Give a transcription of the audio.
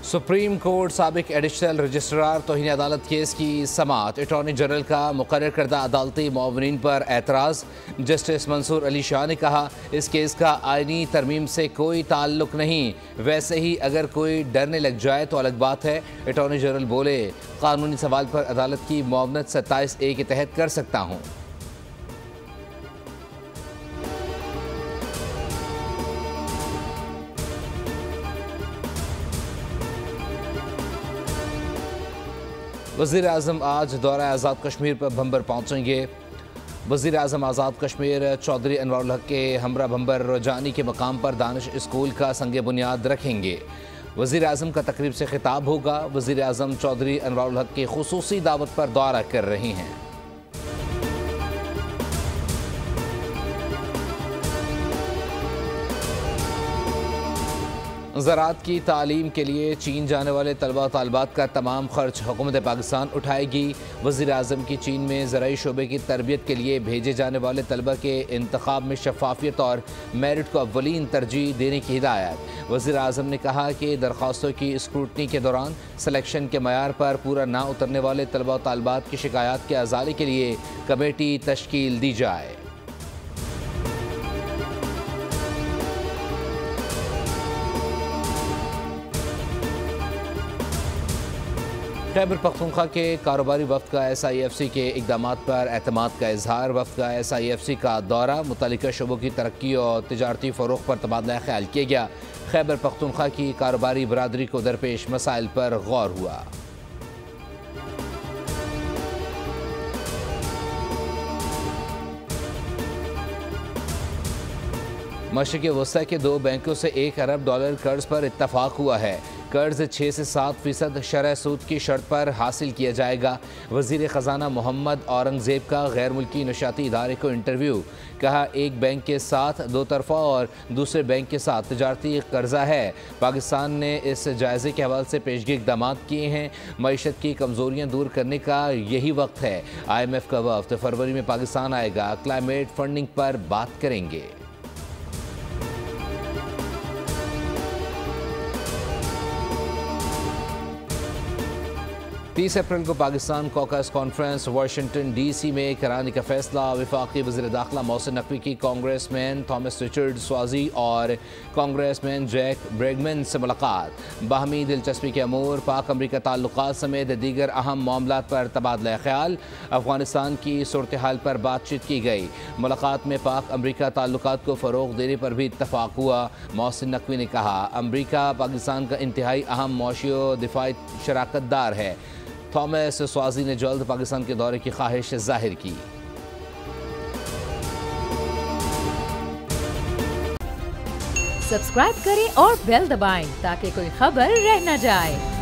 Supreme court साबिक additional registrar तौहीन अदालत case की समाअत। अटॉर्नी जनरल का मुकर्रर करदा अदालती मुआवनीन पर एतराज़। जस्टिस मंसूर अली शाह ने कहा इस केस का आइनी तरमीम से कोई ताल्लुक नहीं, वैसे ही अगर कोई डरने लग जाए तो अलग बात है। अटॉर्नी जनरल बोले कानूनी सवाल पर अदालत की मुआवनत 27A के तहत कर सकता हूँ। वज़ीर आज़म आज दौरा आज़ाद कश्मीर पर भंबर पहुँचेंगे। वज़ीर आज़म आज़ाद कश्मीर चौधरी अनवारुल हक के हमरा भंबर रोजानी के मकाम पर दानिश स्कूल का संग बुनियाद रखेंगे। वज़ीर आज़म का तकरीब से खिताब होगा। वज़ीर आज़म चौधरी अनवारुल हक की खुसूसी दावत पर दौरा कर रहे हैं। ज़राअत की तालीम के लिए चीन जाने वाले तलबा तालबात का तमाम खर्च हुकूमत पाकिस्तान उठाएगी। वज़ीर आज़म की चीन में ज़राई शोबे की तरबियत के लिए भेजे जाने वाले तलबा के इंतखाब में शफाफियत और मेरिट को अव्वलीन तरजीह देने की हिदायत। वज़ीर आज़म ने कहा कि दरख्वास्तों की स्क्रूटनी के दौरान सलेक्शन के मयार पर पूरा ना उतरने वाले तलबा तालबात की शिकायत के अजाले के लिए कमेटी तश्कील दी जाए। खैबर पख्तूनख्वा के कारोबारी वफ़द का SIFC के इक़दामात पर एतमाद का इजहार। वफ़द का SIFC का दौरा, मुतल्लिका शोबों की तरक्की और तिजारती फ़रोग़ पर तबादला ख्याल किया गया। खैबर पख्तूनख्वा की कारोबारी बरादरी को दरपेश मसाइल पर गौर हुआ। मशरिक़ वस्ता के 2 बैंकों से $1 अरब कर्ज पर इत्तफ़ाक़ हुआ है। कर्ज 6 से 7% शरह सूद की शर्त पर हासिल किया जाएगा। वज़ीर ख़जाना मोहम्मद औरंगज़ेब का गैर मुल्की नशाती इदारे को इंटरव्यू। कहा एक बैंक के साथ 2 तरफ़ा और दूसरे बैंक के साथ तिजारती कर्जा है। पाकिस्तान ने इस जायज़े के हवाले से पेशगी इक़दाम किए हैं। मईशत की कमज़ोरियाँ दूर करने का यही वक्त है। IMF का वफ़द फरवरी में पाकिस्तान आएगा। क्लाइमेट फंडिंग पर बात करेंगे। 30 अप्रैल को Pakistan caucus conference Washington DC में कराने का फैसला। वफाकी वज़ीर दाखिला मोहसिन नकवी की कांग्रेसमैन थॉमस रिचर्ड स्वाज़ी और कांग्रेसमैन जैक ब्रेगमैन से मुलाकात। बाहमी दिलचस्पी के अमूर, पाक अमरीका ताल्लुकात समेत दीगर अहम मामलात पर तबादला ख्याल। अफगानिस्तान की सूरत हाल पर बातचीत की गई। मुलाकात में पाक अमरीका ताल्लुकात को फ़रोग़ देने पर भी इत्तफ़ाक़ हुआ। मोहसिन नकवी ने कहा अमरीका पाकिस्तान का इंतहाई अहम मौशी और दिफाई शराकतदार है। थॉमस स्वाज़ी ने जल्द पाकिस्तान के दौरे की ख्वाहिश जाहिर की। सब्सक्राइब करें और बेल दबाएं ताकि कोई खबर रह न जाए।